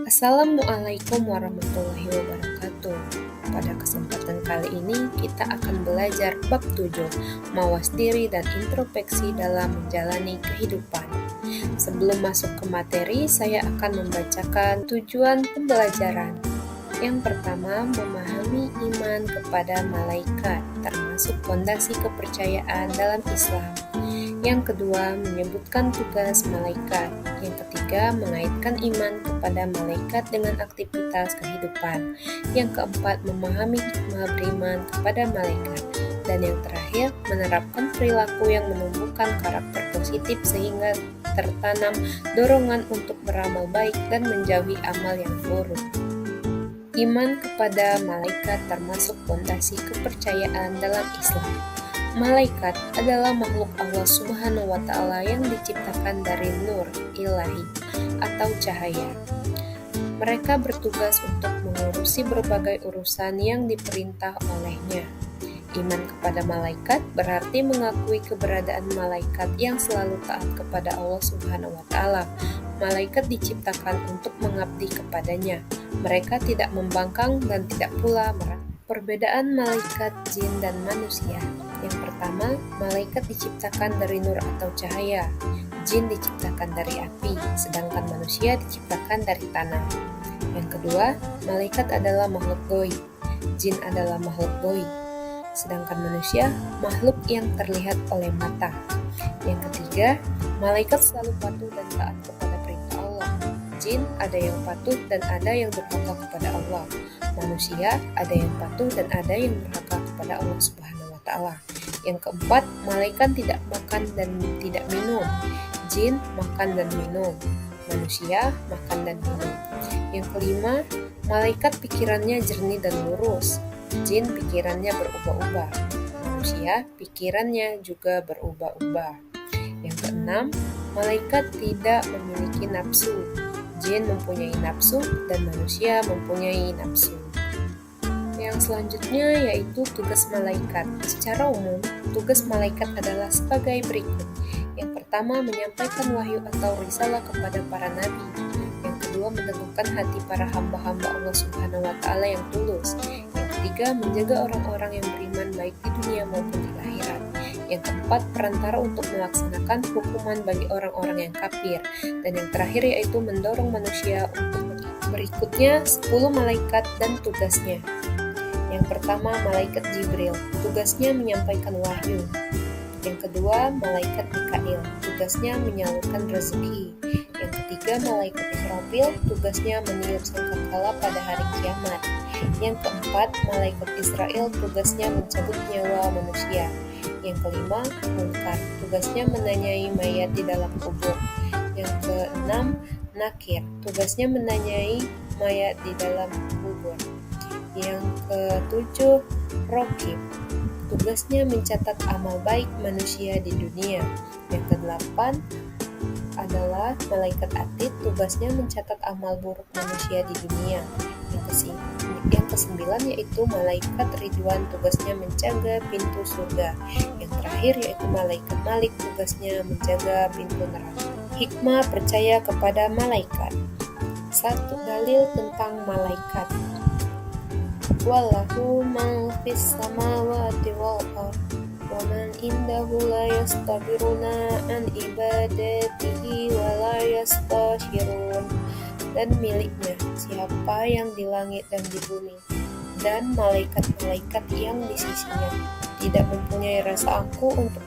Assalamualaikum warahmatullahi wabarakatuh. Pada kesempatan kali ini kita akan belajar bab 7, mawas diri dan introspeksi dalam menjalani kehidupan. Sebelum masuk ke materi, saya akan membacakan tujuan pembelajaran. Yang pertama, memahami iman kepada malaikat, termasuk fondasi kepercayaan dalam Islam. Yang kedua, menyebutkan tugas malaikat. Yang ketiga, mengaitkan iman kepada malaikat dengan aktivitas kehidupan. Yang keempat, memahami hikmah beriman kepada malaikat. Dan yang terakhir, menerapkan perilaku yang menumbuhkan karakter positif sehingga tertanam dorongan untuk beramal baik dan menjauhi amal yang buruk. Iman kepada malaikat termasuk fondasi kepercayaan dalam Islam. Malaikat adalah makhluk Allah Subhanahu wa Ta'ala yang diciptakan dari nur ilahi atau cahaya. Mereka bertugas untuk mengurusi berbagai urusan yang diperintah olehnya. Iman kepada malaikat berarti mengakui keberadaan malaikat yang selalu taat kepada Allah Subhanahu wa Ta'ala. Malaikat diciptakan untuk mengabdi kepadanya. Mereka tidak membangkang dan tidak pula merat. Perbedaan malaikat, jin, dan manusia. Yang pertama, malaikat diciptakan dari nur atau cahaya. Jin diciptakan dari api, sedangkan manusia diciptakan dari tanah. Yang kedua, malaikat adalah makhluk gaib. Jin adalah makhluk gaib, sedangkan manusia makhluk yang terlihat oleh mata. Yang ketiga, malaikat selalu patuh dan taat kepada perintah Allah. Jin ada yang patuh dan ada yang durhaka kepada Allah. Manusia ada yang patuh dan ada yang durhaka kepada Allah Subhanahu wa Ta'ala. Yang keempat, malaikat tidak makan dan tidak minum. Jin makan dan minum. Manusia makan dan minum. Yang kelima, malaikat pikirannya jernih dan lurus. Jin pikirannya berubah-ubah. Manusia pikirannya juga berubah-ubah. Yang keenam, malaikat tidak memiliki nafsu. Jin mempunyai nafsu dan manusia mempunyai nafsu. Yang selanjutnya yaitu tugas malaikat. Secara umum, tugas malaikat adalah sebagai berikut. Yang pertama, menyampaikan wahyu atau risalah kepada para nabi. Yang kedua, meneguhkan hati para hamba-hamba Allah Subhanahu wa Ta'ala yang tulus. Yang ketiga, menjaga orang-orang yang beriman baik di dunia maupun di akhirat. Yang keempat, perantara untuk melaksanakan hukuman bagi orang-orang yang kafir. Dan yang terakhir yaitu mendorong manusia untuk berikutnya 10 malaikat dan tugasnya. Yang pertama, malaikat Jibril, tugasnya menyampaikan wahyu. Yang kedua, malaikat Mikail, tugasnya menyalurkan rezeki. Yang ketiga, malaikat Israfil, tugasnya meniup sangkakala pada hari kiamat. Yang keempat, malaikat Israel, tugasnya mencabut nyawa manusia. Yang kelima, Munkar, tugasnya menanyai mayat di dalam kubur. Yang keenam, Nakir, tugasnya menanyai mayat di dalam kubur. Yang ketujuh, Rokib, tugasnya mencatat amal baik manusia di dunia. Yang kedelapan adalah malaikat Atid, tugasnya mencatat amal buruk manusia di dunia. Yang kesembilan yaitu malaikat Ridwan, tugasnya menjaga pintu surga. Yang terakhir yaitu malaikat Malik, tugasnya menjaga pintu neraka. Hikmah percaya kepada malaikat. Satu, dalil tentang malaikat. Wallahu man fis samawati wal ard wa man indahu la yastakbiruna an ibadatihi wa la yastakbirun. Dan miliknya siapa yang di langit dan di bumi, dan malaikat-malaikat yang di sisinya tidak mempunyai rasa angkuh untuk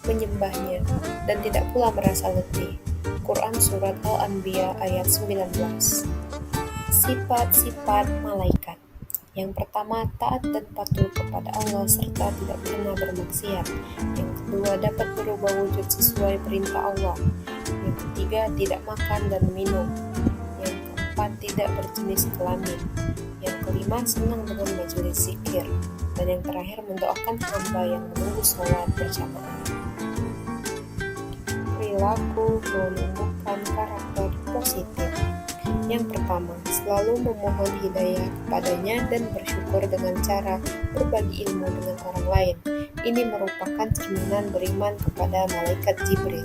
menyembahnya, dan tidak pula merasa letih. Quran Surat Al-Anbiya ayat 19. Sifat-sifat malaikat. Yang pertama, taat dan patuh kepada Allah serta tidak pernah bermaksiat. Yang kedua, dapat berubah wujud sesuai perintah Allah. Yang ketiga, tidak makan dan minum. Yang keempat, tidak berjenis kelamin. Yang kelima, senang dengan majelis zikir. Dan yang terakhir, mendoakan hamba yang menunggu sholat berjamaah. Perilaku menumbuhkan karakter positif. Yang pertama, selalu memohon hidayah kepadanya dan bersyukur dengan cara berbagi ilmu dengan orang lain. Ini merupakan cerminan beriman kepada malaikat Jibril.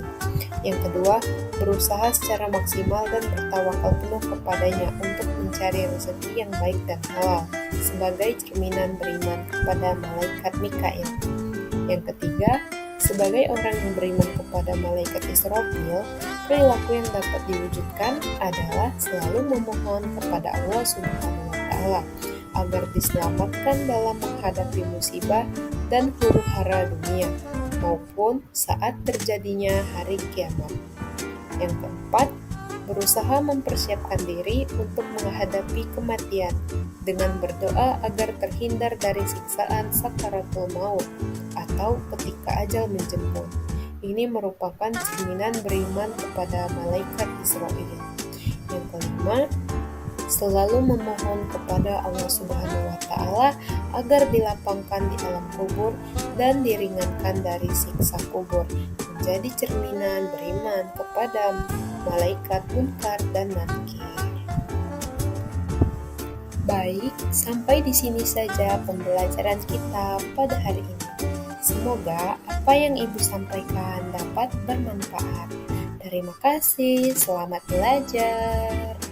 Yang kedua, berusaha secara maksimal dan bertawakal penuh kepadanya untuk mencari rezeki yang baik dan halal, sebagai cerminan beriman kepada malaikat Mikail. Yang ketiga, sebagai orang yang beriman kepada malaikat Israfil, perilaku yang dapat diwujudkan adalah selalu memohon kepada Allah Subhanahu wa Ta'ala agar diselamatkan dalam menghadapi musibah dan huru-hara dunia maupun saat terjadinya hari kiamat. Yang keempat, berusaha mempersiapkan diri untuk menghadapi kematian dengan berdoa agar terhindar dari siksaan sakaratul maut atau ketika ajal menjemput. Ini merupakan cerminan beriman kepada malaikat Israfil. Yang kelima, selalu memohon kepada Allah Subhanahu wa Ta'ala agar dilapangkan di alam kubur dan diringankan dari siksa kubur, menjadi cerminan beriman kepada malaikat Munkar dan Nakir. Baik, sampai di sini saja pembelajaran kita pada hari ini. Semoga apa yang Ibu sampaikan dapat bermanfaat. Terima kasih, selamat belajar.